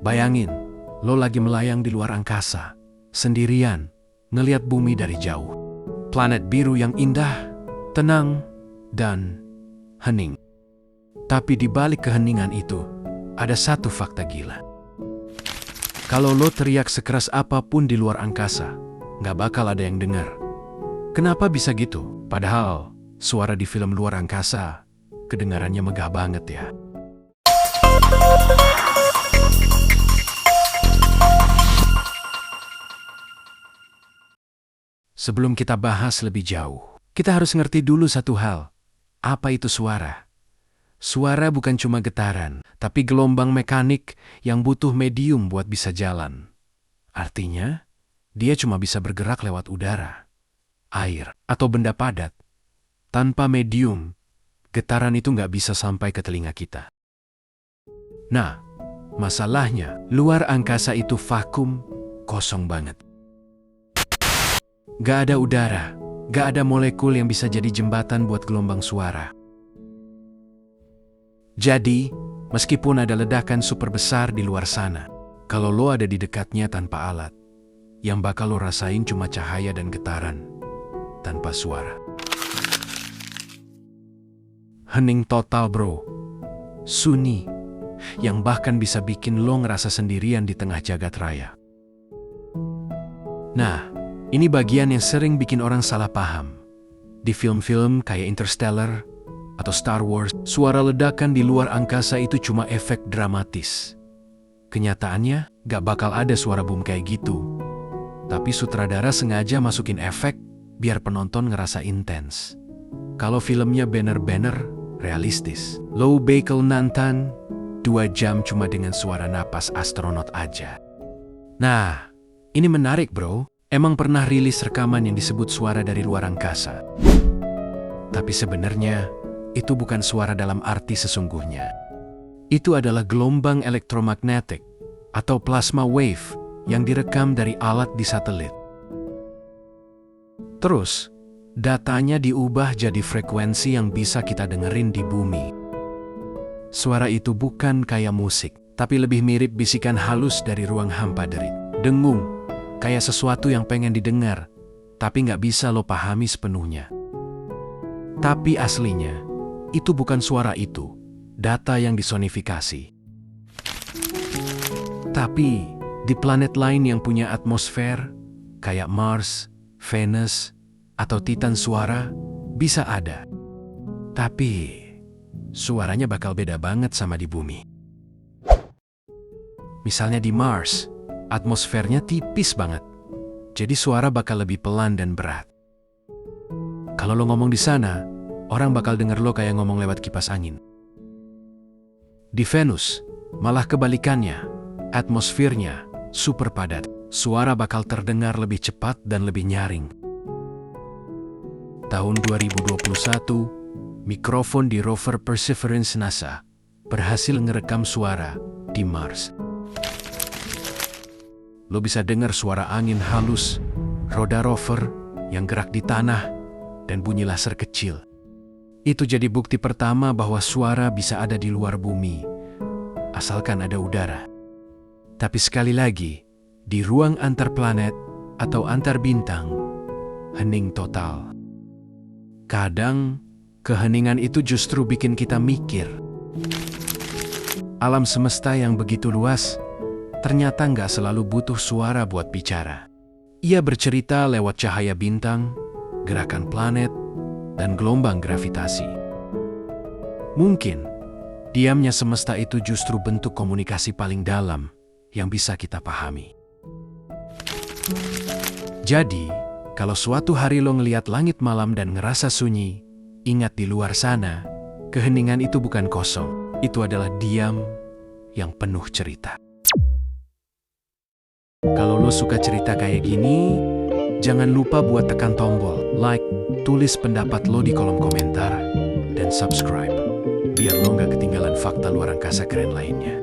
Bayangin, lo lagi melayang di luar angkasa, sendirian, ngeliat bumi dari jauh. Planet biru yang indah, tenang, dan hening. Tapi di balik keheningan itu, ada satu fakta gila. Kalau lo teriak sekeras apapun di luar angkasa, nggak bakal ada yang dengar. Kenapa bisa gitu? Padahal suara di film luar angkasa kedengarannya megah banget ya. Sebelum kita bahas lebih jauh, kita harus ngerti dulu satu hal. Apa itu suara? Suara bukan cuma getaran, tapi gelombang mekanik yang butuh medium buat bisa jalan. Artinya, dia cuma bisa bergerak lewat udara, air, atau benda padat. Tanpa medium, getaran itu nggak bisa sampai ke telinga kita. Nah, masalahnya, luar angkasa itu vakum, kosong banget. Gak ada udara, gak ada molekul yang bisa jadi jembatan buat gelombang suara. Jadi, meskipun ada ledakan super besar di luar sana, kalau lo ada di dekatnya tanpa alat, yang bakal lo rasain cuma cahaya dan getaran, tanpa suara. Hening total bro, sunyi, yang bahkan bisa bikin lo ngerasa sendirian di tengah jagat raya. Nah, ini bagian yang sering bikin orang salah paham. Di film-film kayak Interstellar atau Star Wars, suara ledakan di luar angkasa itu cuma efek dramatis. Kenyataannya, gak bakal ada suara boom kayak gitu. Tapi sutradara sengaja masukin efek biar penonton ngerasa intens. Kalau filmnya bener-bener realistis, lo bakal nonton 2 jam cuma dengan suara napas astronot aja. Nah, ini menarik bro. Emang pernah rilis rekaman yang disebut suara dari luar angkasa. Tapi sebenarnya, itu bukan suara dalam arti sesungguhnya. Itu adalah gelombang elektromagnetik atau plasma wave yang direkam dari alat di satelit. Terus, datanya diubah jadi frekuensi yang bisa kita dengerin di bumi. Suara itu bukan kayak musik, tapi lebih mirip bisikan halus dari ruang hampa derit. Dengung. Kayak sesuatu yang pengen didengar, tapi nggak bisa lo pahami sepenuhnya. Tapi aslinya, itu bukan suara itu, data yang disonifikasi. Tapi, di planet lain yang punya atmosfer, kayak Mars, Venus, atau Titan suara, bisa ada. Tapi, suaranya bakal beda banget sama di bumi. Misalnya di Mars, atmosfernya tipis banget, jadi suara bakal lebih pelan dan berat. Kalau lo ngomong di sana, orang bakal denger lo kayak ngomong lewat kipas angin. Di Venus, malah kebalikannya, atmosfernya super padat, suara bakal terdengar lebih cepat dan lebih nyaring. Tahun 2021, mikrofon di rover Perseverance NASA berhasil ngerekam suara di Mars. Lo bisa dengar suara angin halus, roda rover yang gerak di tanah, dan bunyi laser kecil. Itu jadi bukti pertama bahwa suara bisa ada di luar bumi, asalkan ada udara. Tapi sekali lagi, di ruang antar planet atau antar bintang, hening total. Kadang, keheningan itu justru bikin kita mikir. Alam semesta yang begitu luas, ternyata nggak selalu butuh suara buat bicara. Ia bercerita lewat cahaya bintang, gerakan planet, dan gelombang gravitasi. Mungkin, diamnya semesta itu justru bentuk komunikasi paling dalam yang bisa kita pahami. Jadi, kalau suatu hari lo ngeliat langit malam dan ngerasa sunyi, ingat di luar sana, keheningan itu bukan kosong. Itu adalah diam yang penuh cerita. Kalau lo suka cerita kayak gini, jangan lupa buat tekan tombol like, tulis pendapat lo di kolom komentar, dan subscribe, biar lo nggak ketinggalan fakta luar angkasa keren lainnya.